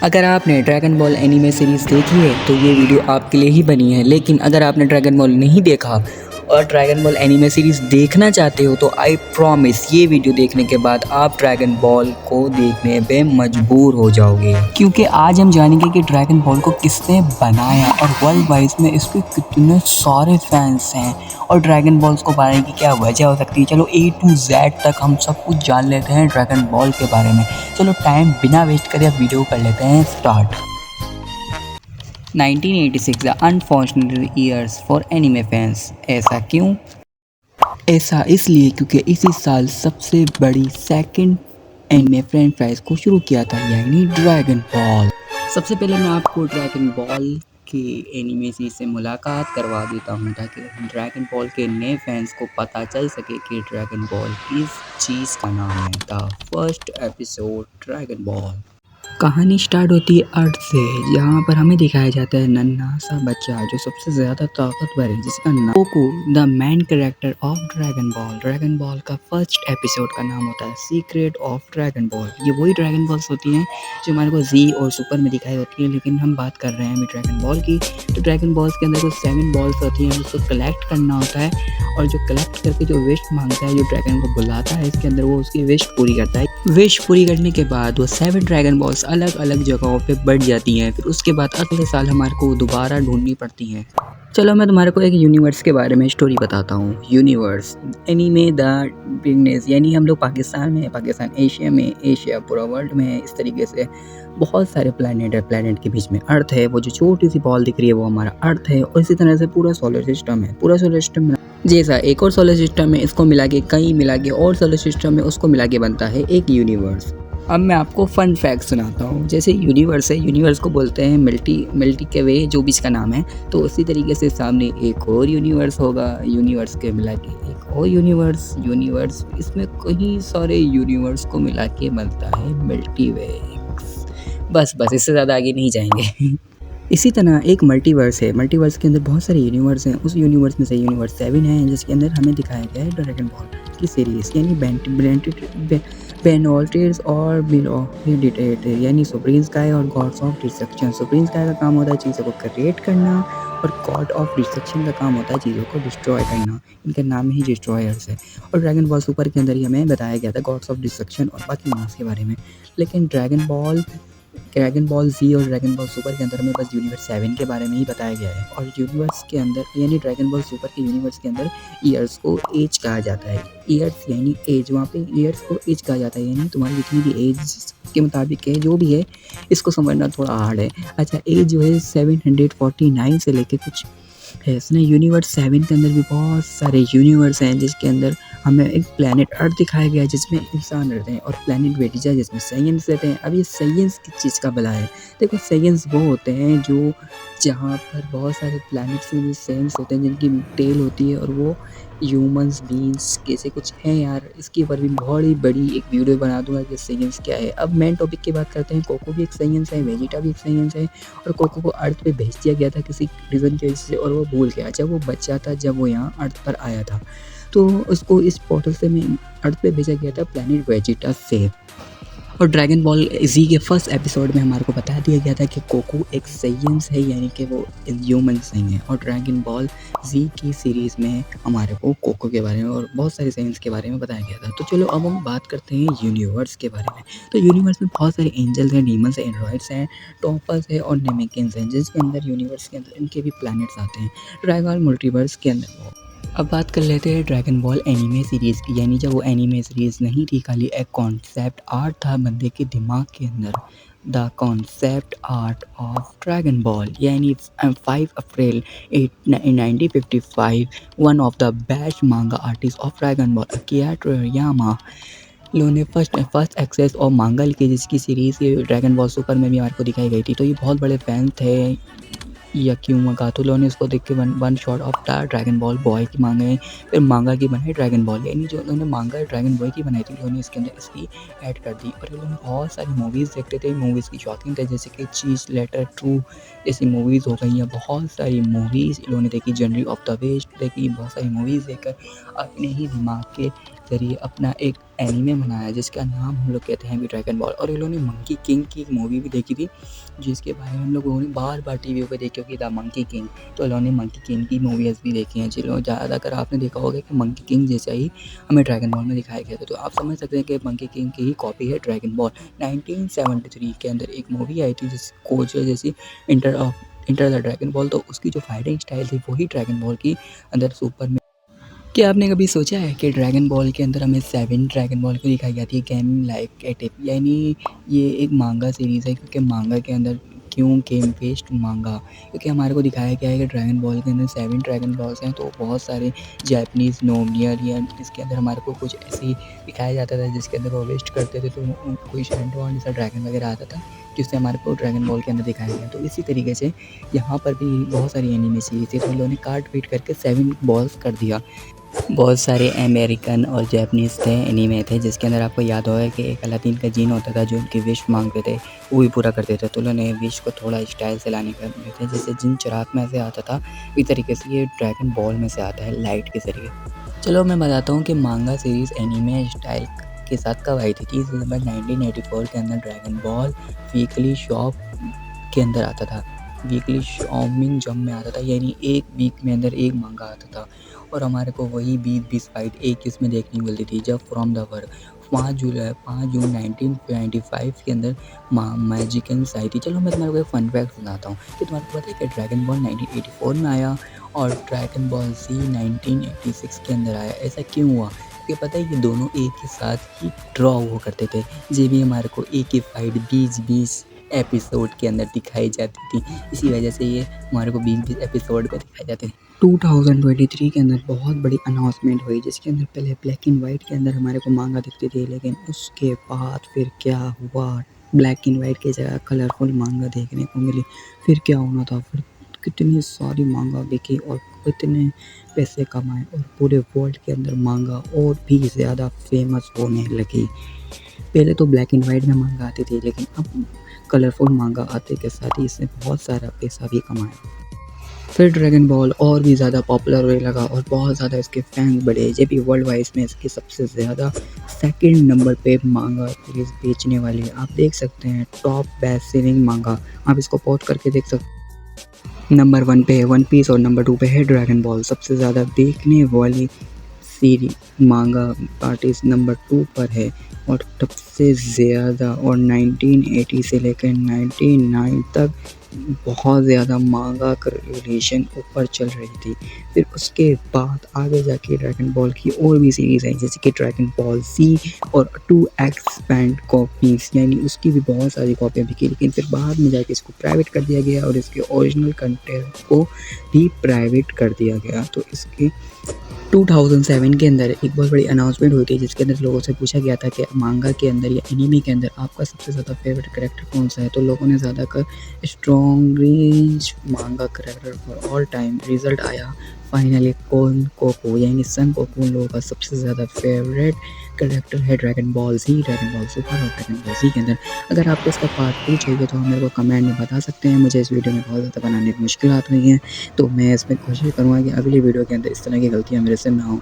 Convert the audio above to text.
अगर आपने dragon ball anime series देखी है तो ये वीडियो आपके लिए ही बनी है, लेकिन अगर आपने ड्रैगन बॉल नहीं देखा और ड्रैगन बॉल एनीमे सीरीज़ देखना चाहते हो तो आई प्रॉमिस ये वीडियो देखने के बाद आप ड्रैगन बॉल को देखने पे मजबूर हो जाओगे, क्योंकि आज हम जानेंगे कि ड्रैगन बॉल को किसने बनाया और वर्ल्ड वाइड में इसके कितने सारे फैंस हैं और ड्रैगन बॉल्स को बनाने की क्या वजह हो सकती है। चलो A to Z तक हम सब कुछ जान लेते हैं ड्रैगन बॉल के बारे में। चलो टाइम बिना वेस्ट करे अब वीडियो कर लेते हैं start. 1986 the unfortunate years for anime fans. ऐसा क्यों? ऐसा इसलिए क्योंकि इसी साल सबसे बड़ी सेकंड एनीमे फ्रेंचाइज को शुरू किया था, यानी ड्रैगन बॉल। सबसे पहले मैं आपको ड्रैगन बॉल के एनीमे सीरीज से मुलाकात करवा देता हूँ ताकि ड्रैगन बॉल के नए फैंस को पता चल सके कि ड्रैगन बॉल किस चीज़ का नाम है। The first episode dragon ball. कहानी स्टार्ट होती है अर्थ से, जहाँ पर हमें दिखाया जाता है नन्हा सा बच्चा जो सबसे ज़्यादा ताकतवर है, जिसका नाम Goku, the main character of Dragon Ball. Dragon Ball का फर्स्ट एपिसोड का नाम होता है सीक्रेट ऑफ ड्रैगन बॉल। ये वही ड्रैगन बॉल्स होती हैं जो हमारे को जी और सुपर में दिखाई होती है, लेकिन हम बात कर रहे हैं अभी ड्रैगन बॉल की। तो ड्रैगन बॉल्स के अंदर कुछ 7 बॉल्स होती हैं, उसको कलेक्ट करना होता है और जो कलेक्ट करके जो विश मांगता है, जो ड्रैगन को बुलाता है इसके अंदर, वो उसकी विश पूरी करता है। विश पूरी करने के बाद वो 7 ड्रैगन बॉल्स अलग अलग जगहों पे बढ़ जाती हैं। फिर उसके बाद अगले साल हमारे को दोबारा ढूंढनी पड़ती हैं। चलो मैं तुम्हारे को एक यूनिवर्स के बारे में स्टोरी बताता हूँ। यूनिवर्स एनीमे द बिगनेस, यानी हम लोग पाकिस्तान में, पाकिस्तान एशिया में, एशिया पूरा वर्ल्ड में है। इस तरीके से बहुत सारे प्लैनेट है, प्लैनेट के बीच में अर्थ है, वो जो छोटी सी बॉल दिख रही है वो हमारा अर्थ है। और इसी तरह से पूरा सोलर सिस्टम है। पूरा सोलर सिस्टम जैसा एक और सोलर सिस्टम है, इसको मिला के कई मिला के और सोलर सिस्टम में उसको मिला के बनता है एक यूनिवर्स। अब मैं आपको फन फैक्ट सुनाता हूँ। जैसे यूनिवर्स है, यूनिवर्स को बोलते हैं मल्टी के वे, जो भी इसका नाम है। तो उसी तरीके से सामने एक और यूनिवर्स होगा, यूनिवर्स के मिला के एक और यूनिवर्स इसमें कई सारे यूनिवर्स को मिला के बनता है मल्टी वे। बस इससे ज़्यादा आगे नहीं जाएंगे। इसी तरह एक मल्टीवर्स है। मल्टीवर्स के अंदर बहुत सारे यूनिवर्स हैं। उस यूनिवर्स में से यूनिवर्स 7 है, जिसके अंदर हमें दिखाया गया है ड्रैगन बॉल की सीरीज़, यानी बेनोल्टेस और बिलोडिटेट, यानी सुप्रीम स्काई और God's of destruction. Supreme sky का काम होता है चीज़ों को क्रिएट करना और गॉड ऑफ डिस्ट्रक्शन का काम होता है चीज़ों को डिस्ट्रॉय करना। इनके नाम ही डिस्ट्रॉयर्स है। और ड्रैगन बॉल सुपर के अंदर ही हमें बताया गया था गॉड्स ऑफ डिस्ट्रक्शन और बाकी नाम के बारे में। लेकिन ड्रैगन बॉल जी और ड्रैगन बॉल सुपर के अंदर हमें बस यूनिवर्स 7 के बारे में ही बताया गया है। और यूनिवर्स के अंदर, यानी ड्रैगन बॉल सुपर के यूनिवर्स के अंदर ईयर्स को एज कहा जाता है। ईयर्स यानी एज, वहाँ पे ईयर्स को एज कहा जाता है, यानी तुम्हारी जितनी भी एज के मुताबिक है, जो भी है, इसको समझना थोड़ा हार्ड है। अच्छा, एज जो है 749 से लेके कुछ है। इसमें यूनिवर्स 7 के अंदर भी बहुत सारे यूनिवर्स हैं, जिसके अंदर हमें एक प्लैनेट अर्थ दिखाया गया है जिसमें इंसान रहते हैं, और प्लैनेट वेटिजा जिसमें साइंस रहते हैं। अब ये साइंस किस चीज़ का भला है? देखो, साइंस वो होते हैं जो जहाँ पर बहुत सारे प्लैनेट्स में साइंस होते हैं जिनकी टेल होती है और वो ह्यूमंस बींग्स कैसे कुछ हैं यार। इसके ऊपर भी बहुत ही बड़ी एक वीडियो बना दूंगा कि साइंस क्या है। अब मेन टॉपिक की बात करते हैं। कोको भी एक साइंस है, वेजिटा भी एक साइंस है, और कोको को अर्थ पे भेज दिया गया था किसी रीज़न की वजह से, और वो भूल गया जब वो बच्चा था, जब वो यहाँ अर्थ पर आया था। तो उसको इस पोर्टल से मैं अर्थ पे भेजा गया था प्लैनेट वेजिटा से। और ड्रैगन बॉल जी के फर्स्ट एपिसोड में हमारे को बता दिया गया था कि कोको एक साइंस है, यानी कि वो ह्यूमन्स नहीं है। और ड्रैगन बॉल जी की सीरीज़ में हमारे को कोको के बारे में और बहुत सारे साइंस के बारे में बताया गया था। तो चलो अब हम बात करते हैं यूनिवर्स के बारे में। तो यूनिवर्स में बहुत सारे एंजल्स हैं, डीमंस हैं, एंड्रॉइड्स हैं, टॉपर्स हैं और नेमेकिन्स हैं, जिसके अंदर यूनिवर्स के अंदर इनके भी प्लैनेट्स आते हैं। ड्रैगन मल्टीवर्स के अंदर। अब बात कर लेते हैं ड्रैगन बॉल एनीमे सीरीज़ की, यानी जब वो एनीमे सीरीज़ नहीं थी, खाली एक कॉन्सेप्ट आर्ट था बंदे के दिमाग के अंदर। The concept art of Dragon Ball, यानी 5 April 1955 one of the best manga artist of Dragon Ball, Akira Toriyama, ने फर्स्ट एक्सेस और मांगल की, जिसकी सीरीज़ ड्रैगन बॉल सुपर में भी हमारे को दिखाई गई थी। तो ये बहुत बड़े फैन थे याक्यूमा गातुलो ने उसको देख के one shot of the dragon ball boy की मांगे, फिर मांगा की बनाई ड्रैगन बॉल, यानी जो उन्होंने मांगा ड्रैगन बॉय की बनाई थी, उन्होंने इसके अंदर इसकी ऐड कर दी। और उन्होंने बहुत सारी मूवीज़ देखते थे, मूवीज़ की शौकीन थे, जैसे कि चीज़ लेटर ट्रू जैसी मूवीज़ हो गई हैं। बहुत सारी मूवीज़ इन्होंने देखी, जनरल ऑफ द वेस्ट देखी, बहुत सारी मूवीज़ देखकर अपने ही दिमाग के ज़रिए अपना एक एनीमे बनाया जिसका नाम हम लोग कहते हैं अभी ड्रैगन बॉल। और इन लोगों ने मंकी किंग की एक मूवी भी देखी थी जिसके बारे में हम लोगों ने बार-बार टीवी पे देखी होगी, द मंकी किंग। तो इन लोगों ने मंकी किंग की मूवीज़ भी देखी हैं। चलो ज़्यादातर आपने देखा होगा कि मंकी किंग जैसा ही हमें ड्रैगन बॉल में दिखाया गया था। तो आप समझ सकते हैं कि मंकी किंग की ही कॉपी है ड्रैगन बॉल। 1973 के अंदर एक मूवी आई थी जिस कोच जैसी इंटर द ड्रैगन बॉल, तो उसकी जो फाइटिंग स्टाइल थी वही ड्रैगन बॉल की अंदर सुपर में। क्या आपने कभी सोचा है कि ड्रैगन बॉल के अंदर हमें 7 ड्रैगन बॉल क्यों दिखाई जाती है गेम लाइक एटिप, यानी ये एक मांगा सीरीज़ है क्योंकि मांगा के अंदर क्यों गेम बेस्ड मांगा, क्योंकि हमारे को दिखाया गया है कि ड्रैगन बॉल के अंदर 7 ड्रैगन बॉल्स हैं। तो बहुत सारे जैपनीज़ नोमियर या इसके अंदर हमारे को कुछ ऐसे ही दिखाया जाता था जिसके अंदर वो वेस्ट करते थे, तो कोई शेंटोन जैसा ड्रैगन वगैरह आता था जिससे हमारे को ड्रैगन बॉल के अंदर दिखाया गया। तो इसी तरीके से यहाँ पर भी बहुत सारी एनिमे सीरीज़ थी, तो उन लोगों ने काट पीट करके 7 बॉल्स कर दिया। बहुत सारे अमेरिकन और जैपनीज़ थे एनीमे थे जिसके अंदर आपको याद होगा कि एक अलादीन का जीन होता था जो उनकी विश मांगते थे वो भी पूरा करते थे। तो उन्होंने विश को थोड़ा स्टाइल से लाने का थे, जैसे जिन चिराग में से आता था इसी तरीके से ये ड्रैगन बॉल में से आता है लाइट के ज़रिए। चलो मैं बताता हूँ कि मांगा सीरीज़ एनीमे स्टाइल के साथ कब आई थी। 30 दिसंबर 1984 के अंदर ड्रैगन बॉल वीकली शॉप के अंदर आता था। वीकली शॉपिंग जब में आता था, यानी एक वीक में अंदर एक मांगा आता था और हमारे को वही 20-20 फाइट एक इसमें देखने को मिलती थी। जब फ्रॉम द वर्क 5 जून 1925 के अंदर मैजिकन्स आई थी। चलो मैं तुम्हारे को एक फन फैक्ट सुनाता हूँ कि तुम्हारे को पता है कि ड्रैगन बॉल 1984 में आया और ड्रैगन बॉल ज़ी 1986 के अंदर आया। ऐसा क्यों हुआ? क्योंकि पता है ये दोनों एक ही साथ ही ड्रॉ हुआ करते थे। ये भी हमारे को एक ही फाइट 20-20 एपिसोड के अंदर दिखाई जाती थी, इसी वजह से ये हमारे को 20-20 एपिसोड पे दिखाए जाते थे। 2023 के अंदर बहुत बड़ी अनाउंसमेंट हुई जिसके अंदर पहले ब्लैक एंड वाइट के अंदर हमारे को मांगा दिखती थी, लेकिन उसके बाद फिर क्या हुआ, ब्लैक एंड वाइट की जगह कलरफुल मांगा देखने को मिली। फिर क्या होना था, फिर कितनी सारी मांगा बिकी और कितने पैसे कमाए और पूरे वर्ल्ड के अंदर मांगा और भी ज़्यादा फेमस होने लगी। पहले तो ब्लैक एंड वाइट में मांगा आती थी, लेकिन अब कलरफुल मांगा आते के साथ ही इसने बहुत सारा पैसा भी कमाया। फिर ड्रैगन बॉल और भी ज़्यादा पॉपुलर होने लगा और बहुत ज़्यादा इसके फैंस बढ़े। ये भी वर्ल्ड वाइड में इसकी सबसे ज़्यादा सेकंड नंबर पे मांगा सीरीज़ बेचने वाली है। आप देख सकते हैं टॉप बेस्ट सेलिंग मांगा, आप इसको पॉज करके देख सकते हैं। नंबर 1 पे है वन पीस और नंबर 2 पे है ड्रैगन बॉल। सबसे ज़्यादा देखने वाली सीरीज मांगा आर्टिस्ट नंबर 2 पर है और सबसे ज़्यादा और 1980 से लेकर 99 तक बहुत ज़्यादा मांगा का रिलेशन ऊपर चल रही थी। फिर उसके बाद आगे जाके ड्रैगन बॉल की और भी सीरीज़ आई जैसे कि ड्रैगन बॉल ज़ी और 2x बैंड कॉपीज़, यानी उसकी भी बहुत सारी कॉपियाँ बिकी, लेकिन फिर बाद में जाके इसको प्राइवेट कर दिया गया और इसके ओरिजिनल कंटेंट को भी प्राइवेट कर दिया गया। तो इसके 2007 के अंदर एक बहुत बड़ी अनाउंसमेंट हुई थी जिसके अंदर लोगों से पूछा गया था कि मांगा के अंदर या एनीमे के अंदर आपका सबसे ज़्यादा फेवरेट कैरेक्टर कौन सा है। तो लोगों ने ज़्यादातर स्ट्रॉन्गली मांगा character for all time result आया फाइनली कोको, यानी सन गोकू उन लोगों का सबसे ज़्यादा फेवरेट कैरेक्टर है ड्रैगन बॉल ज़ी, ड्रैगन बॉल सुपर और ड्रैगन बॉल ज़ी के अंदर। अगर आपको इसका पार्ट 2 चाहिए तो आप मेरे को कमेंट में बता सकते हैं। मुझे इस वीडियो में बहुत ज़्यादा बनाने में मुश्किल हुई हैं, तो मैं इसमें कोशिश करूँगा कि अगली वीडियो के अंदर इस तरह की गलतियाँ मेरे से ना हों।